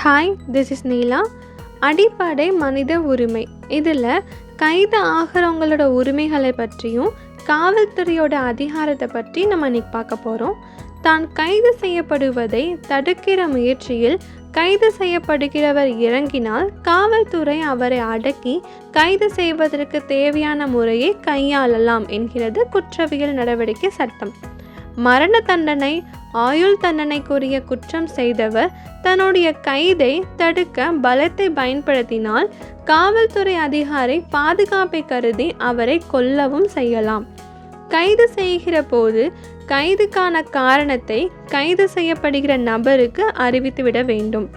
Hi, this is நீலா. அடிப்படை மனித உரிமை இதில் கைது ஆகிறவங்களோட உரிமைகளை பற்றியும் காவல்துறையோட அதிகாரத்தை பற்றி நம்ம இன்னைக்கு பார்க்க போகிறோம். தான் கைது செய்யப்படுவதை தடுக்கிற முயற்சியில் கைது செய்யப்படுகிறவர் இறங்கினால் காவல்துறை அவரை அடக்கி கைது செய்வதற்கு தேவையான முறையை கையாளலாம் என்கிறது குற்றவியல் நடவடிக்கை சட்டம். மரண தண்டனை, ஆயுள் தண்டனைக்குரிய குற்றம் செய்தவர் தன்னுடைய கைதை தடுக்க பலத்தை பயன்படுத்தினால் காவல்துறை அதிகாரி பாதுகாப்பை கருதி அவரை கொல்லவும் செய்யலாம். கைது செய்கிற போது கைதுக்கான காரணத்தை கைது செய்யப்படுகிற நபருக்கு அறிவித்துவிட வேண்டும்.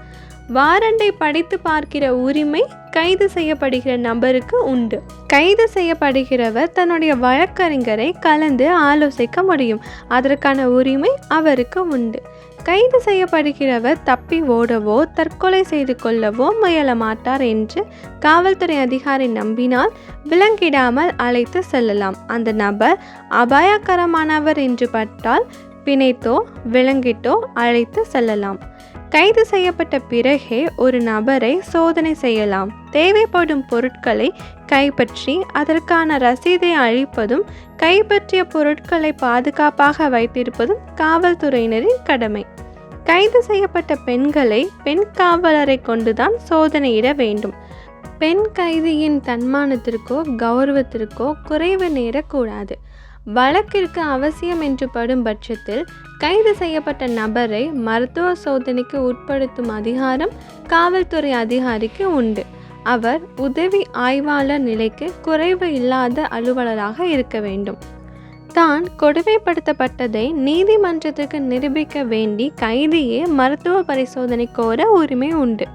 வாரண்டை படித்து பார்க்கிற உரிமை கைது செய்யப்படுகிற நபருக்கு உண்டு. கைது செய்யப்படுகிறவர் தன்னுடைய வழக்கறிஞரை கலந்து ஆலோசிக்க முடியும். அதற்கான உரிமை அவருக்கு உண்டு. கைது செய்யப்படுகிறவர் தப்பி ஓடவோ தற்கொலை செய்து கொள்ளவோ முயல மாட்டார் என்று காவல்துறை அதிகாரி நம்பினால் விலங்கிடாமல் அழைத்து செல்லலாம். அந்த நபர் அபாயகரமானவர் என்று பட்டால் பிணைத்தோ விலங்கிட்டோ அழைத்து செல்லலாம். கைது செய்யப்பட்ட பிறகே ஒரு நபரை சோதனை செய்யலாம். தேவைப்படும் பொருட்களை கைப்பற்றி அதற்கான ரசீதை அளிப்பதும் கைப்பற்றிய பொருட்களை பாதுகாப்பாக வைத்திருப்பதும் காவல்துறையினரின் கடமை. கைது செய்யப்பட்ட பெண்களை பெண் காவலரை கொண்டுதான் சோதனையிட வேண்டும். பெண் கைதியின் தன்மானத்திற்கோ கௌரவத்திற்கோ குறைவு நேரக்கூடாது. வழக்கிற்கு அவசியம் என்று படும் பட்சத்தில் கைது செய்யப்பட்ட நபரை மருத்துவ சோதனைக்கு உட்படுத்தும் அதிகாரம் காவல்துறை அதிகாரிக்கு உண்டு. அவர் உதவி ஆய்வாளர் நிலைக்கு குறைவு இல்லாத அலுவலராக இருக்க வேண்டும். தான் கொடுமைப்படுத்தப்பட்டதை நீதிமன்றத்துக்கு நிரூபிக்க வேண்டி கைதியே மருத்துவ பரிசோதனை கோர உரிமை உண்டு.